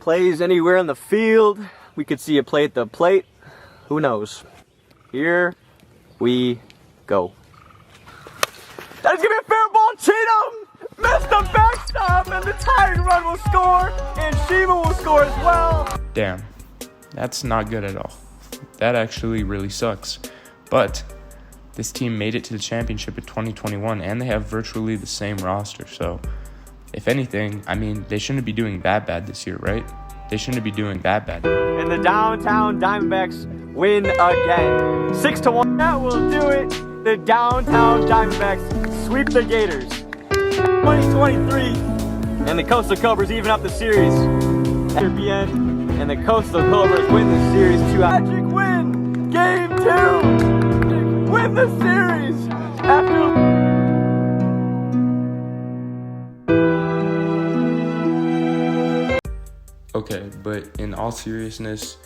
plays anywhere in the field. We could see a play at the plate. Who knows? Here we go. That is gonna be a fair ball. Cheatham missed the backstop, and the tying run will score, and Shiva will score as well. Damn, that's not good at all. That actually really sucks. But this team made it to the championship in 2021, and they have virtually the same roster. So, if anything, I mean, they shouldn't be doing that bad this year, right? They shouldn't be doing that bad. And the downtown Diamondbacks win again. 6-1. That will do it. The downtown Diamondbacks sweep the Gators. 2023. And the Coastal Cobras even up the series. After BN and the Coastal Cobras win the series 2 out. Magic win game 2. Win the series after. Okay, but in all seriousness,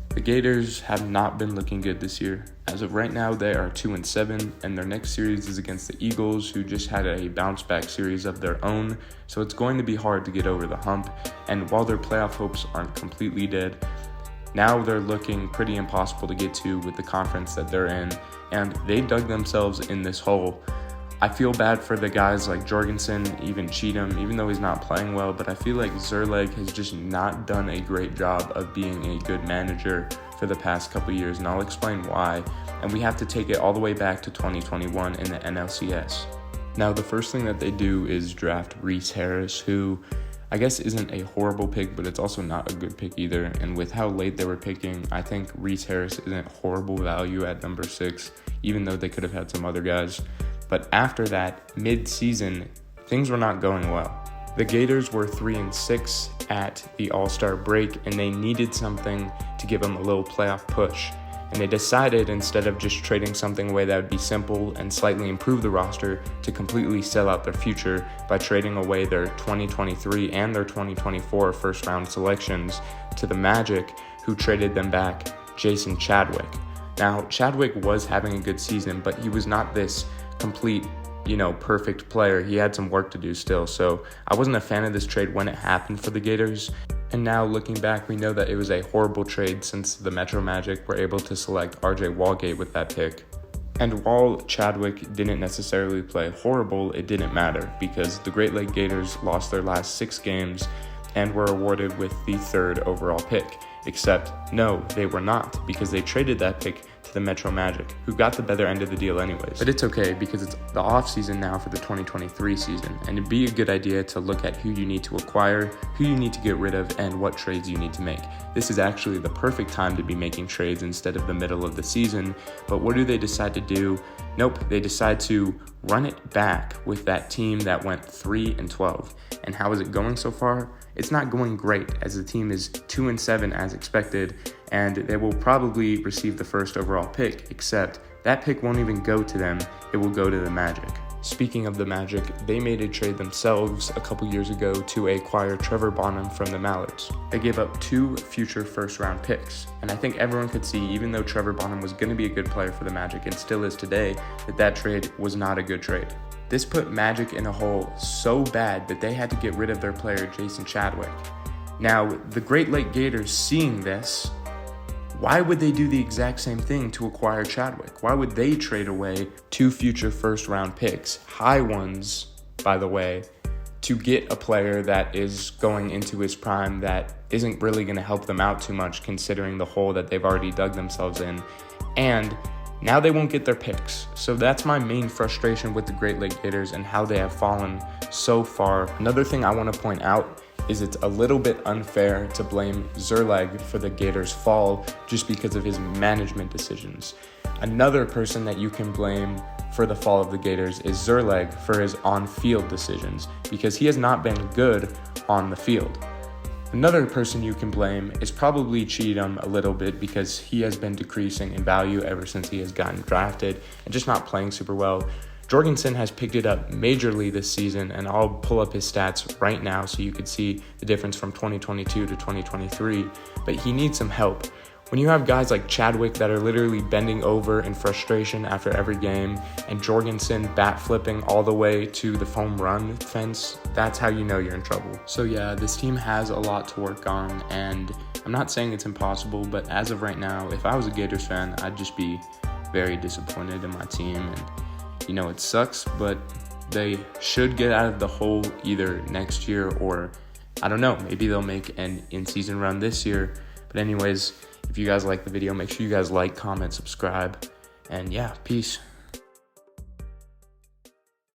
the Gators have not been looking good this year. As of right now, they are 2-7, and their next series is against the Eagles, who just had a bounce-back series of their own, so it's going to be hard to get over the hump. And while their playoff hopes aren't completely dead, now they're looking pretty impossible to get to with the conference that they're in, and they dug themselves in this hole. I feel bad for the guys like Jorgensen, even Cheatham, even though he's not playing well, but I feel like Zerleg has just not done a great job of being a good manager for the past couple years, and I'll explain why. And we have to take it all the way back to 2021 in the NLCS. Now, the first thing that they do is draft Reese Harris, who I guess isn't a horrible pick, but it's also not a good pick either. And with how late they were picking, I think Reese Harris isn't horrible value at number 6, even though they could have had some other guys. But after that, mid-season, things were not going well. The Gators were 3-6 at the All-Star break, and they needed something to give them a little playoff push. And they decided, instead of just trading something away that would be simple and slightly improve the roster, to completely sell out their future by trading away their 2023 and their 2024 first-round selections to the Magic, who traded them back Jason Chadwick. Now, Chadwick was having a good season, but he was not this complete, perfect player. He had some work to do still, so I wasn't a fan of this trade when it happened for the Gators. And now looking back, we know that it was a horrible trade since the Metro Magic were able to select RJ Walgate with that pick. And while Chadwick didn't necessarily play horrible, it didn't matter because the Great Lake Gators lost their last 6 games and were awarded with the 3rd overall pick. Except, no, they were not, because they traded that pick to the Metro Magic, who got the better end of the deal anyways. But it's okay, because it's the off season now for the 2023 season, and it'd be a good idea to look at who you need to acquire, who you need to get rid of, and what trades you need to make. This is actually the perfect time to be making trades instead of the middle of the season. But what do they decide to do? Nope, they decide to run it back with that team that went 3-12. And how is it going so far? It's not going great, as the team is 2-7 as expected, and they will probably receive the 1st overall pick, except that pick won't even go to them, it will go to the Magic. Speaking of the Magic, they made a trade themselves a couple years ago to acquire Trevor Bonham from the Mallards. They gave up 2 future first-round picks, and I think everyone could see, even though Trevor Bonham was going to be a good player for the Magic and still is today, that trade was not a good trade. This put Magic in a hole so bad that they had to get rid of their player Jason Chadwick. Now, the Great Lake Gators seeing this, why would they do the exact same thing to acquire Chadwick? Why would they trade away 2 future first-round picks, high ones, by the way, to get a player that is going into his prime that isn't really going to help them out too much considering the hole that they've already dug themselves in? And now they won't get their picks. So that's my main frustration with the Great Lake Gators and how they have fallen so far. Another thing I want to point out is it's a little bit unfair to blame Zerleg for the Gators' fall just because of his management decisions. Another person that you can blame for the fall of the Gators is Zerleg for his on-field decisions because he has not been good on the field. Another person you can blame is probably Cheatham a little bit because he has been decreasing in value ever since he has gotten drafted and just not playing super well. Jorgensen has picked it up majorly this season, and I'll pull up his stats right now so you can see the difference from 2022 to 2023, but he needs some help. When you have guys like Chadwick that are literally bending over in frustration after every game, and Jorgensen bat flipping all the way to the home run fence, that's how you know you're in trouble. So yeah, this team has a lot to work on, and I'm not saying it's impossible, but as of right now, if I was a Gators fan, I'd just be very disappointed in my team. And you know, it sucks, but they should get out of the hole either next year or, I don't know, maybe they'll make an in-season run this year. But anyways, if you guys like the video, make sure you guys like, comment, subscribe, and yeah, peace.